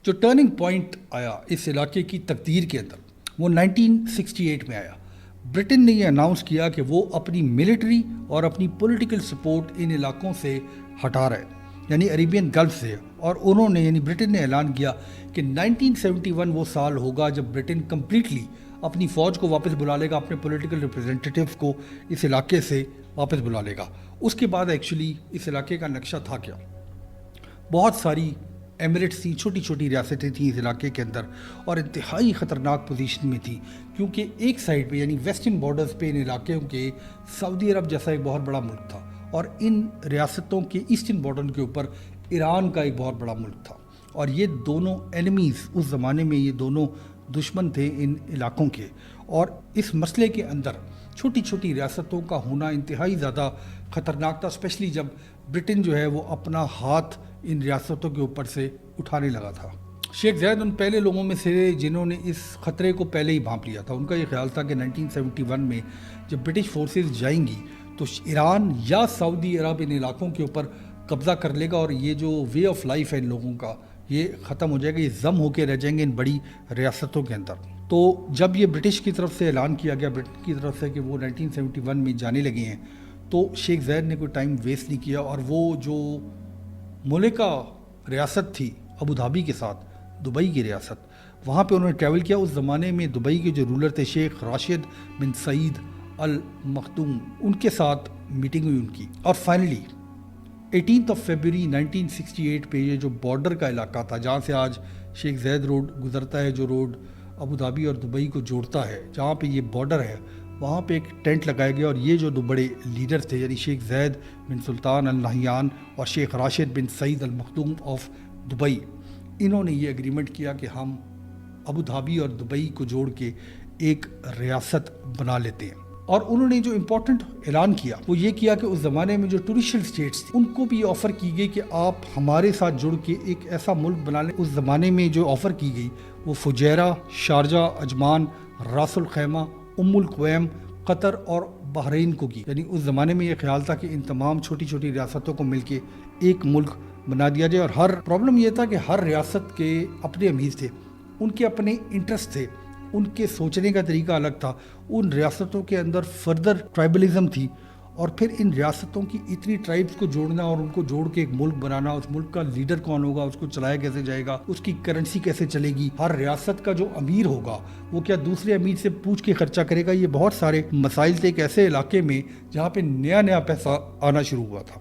جو turning point آیا اس علاقے کی تقدیر کے اندر وہ 1968 میں آیا۔ برٹن نے یہ اناؤنس کیا کہ وہ اپنی ملٹری اور اپنی پولیٹیکل سپورٹ ان علاقوں سے ہٹا رہے، یعنی عربین گلف سے، اور انہوں نے یعنی برٹن نے اعلان کیا کہ 1971 وہ سال ہوگا جب برٹن کمپلیٹلی اپنی فوج کو واپس بلا لے گا، اپنے پولیٹیکل ریپرزینٹیٹیوز کو اس علاقے سے واپس بلا لے گا۔ اس کے بعد ایکچولی اس علاقے کا نقشہ تھا کیا، بہت ساری ایمریٹس تھیں، چھوٹی چھوٹی ریاستیں تھیں اس علاقے کے اندر، اور انتہائی خطرناک پوزیشن میں تھیں، کیونکہ ایک سائڈ پہ یعنی ویسٹرن بارڈرز پہ ان علاقوں کے سعودی عرب جیسا ایک بہت بڑا ملک تھا، اور ان ریاستوں کے ایسٹرن بارڈر کے اوپر ایران کا ایک بہت بڑا ملک تھا، اور یہ دونوں اینیمیز اس زمانے میں یہ دونوں دشمن تھے ان علاقوں کے، اور اس مسئلے کے اندر چھوٹی چھوٹی ریاستوں کا ہونا انتہائی زیادہ خطرناک تھا، اسپیشلی جب برٹن جو ہے وہ اپنا ہاتھ ان ریاستوں کے اوپر سے اٹھانے لگا تھا۔ شیخ زید ان پہلے لوگوں میں سے جنہوں نے اس خطرے کو پہلے ہی بھانپ لیا تھا۔ ان کا یہ خیال تھا کہ 1971 میں جب برٹش فورسز جائیں گی تو ایران یا سعودی عرب ان علاقوں کے اوپر قبضہ کر لے گا، اور یہ جو وے آف لائف ہے ان لوگوں کا یہ ختم ہو جائے گا، یہ ضم ہو کے رہ جائیں گے ان بڑی ریاستوں کے اندر۔ تو جب یہ برٹش کی طرف سے اعلان کیا گیا، برٹن کی طرف سے، کہ وہ 1971 میں جانے لگے ہیں، تو شیخ زید نے کوئی ٹائم ویسٹ نہیں کیا، اور وہ جو ملکہ ریاست تھی ابوظہبی کے ساتھ، دبئی کی ریاست، وہاں پہ انہوں نے ٹریول کیا۔ اس زمانے میں دبئی کے جو رولر تھے شیخ راشد بن سعید المختوم، ان کے ساتھ میٹنگ ہوئی ان کی، اور فائنلی 18 فروری 1968 پہ یہ جو بارڈر کا علاقہ تھا جہاں سے آج شیخ زید روڈ گزرتا ہے، جو روڈ ابوظہبی اور دبئی کو جوڑتا ہے، جہاں پہ یہ بارڈر ہے، وہاں پہ ایک ٹینٹ لگایا گیا، اور یہ جو دو بڑے لیڈر تھے یعنی شیخ زید بن سلطان ال نہیان اور شیخ راشد بن سعید المختوم آف دبئی، انہوں نے یہ اگریمنٹ کیا کہ ہم ابوظہبی اور دبئی کو جوڑ کے ایک ریاست بنا لیتے ہیں۔ اور انہوں نے جو امپورٹنٹ اعلان کیا وہ یہ کیا کہ اس زمانے میں جو ٹوریشل اسٹیٹس تھیں ان کو بھی آفر کی گئی کہ آپ ہمارے ساتھ جڑ کے ایک ایسا ملک بنا لیں۔ اس زمانے میں جو آفر کی گئی وہ فجیرہ، شارجہ، عجمان، راس الخیمہ، ام القویم، قطر اور بحرین کو کی، یعنی اس زمانے میں یہ خیال تھا کہ ان تمام چھوٹی چھوٹی ریاستوں کو مل کے ایک ملک بنا دیا جائے۔ اور ہر پرابلم یہ تھا کہ ہر ریاست کے اپنے امیر تھے، ان کے اپنے انٹرسٹ تھے، ان کے سوچنے کا طریقہ الگ تھا، ان ریاستوں کے اندر فردر ٹرائبلزم تھی، اور پھر ان ریاستوں کی اتنی ٹرائبز کو جوڑنا اور ان کو جوڑ کے ایک ملک بنانا، اس ملک کا لیڈر کون ہوگا، اس کو چلایا کیسے جائے گا، اس کی کرنسی کیسے چلے گی، ہر ریاست کا جو امیر ہوگا وہ کیا دوسرے امیر سے پوچھ کے خرچہ کرے گا، یہ بہت سارے مسائل تھے ایک ایسے علاقے میں جہاں پہ نیا پیسہ آنا شروع ہوا تھا۔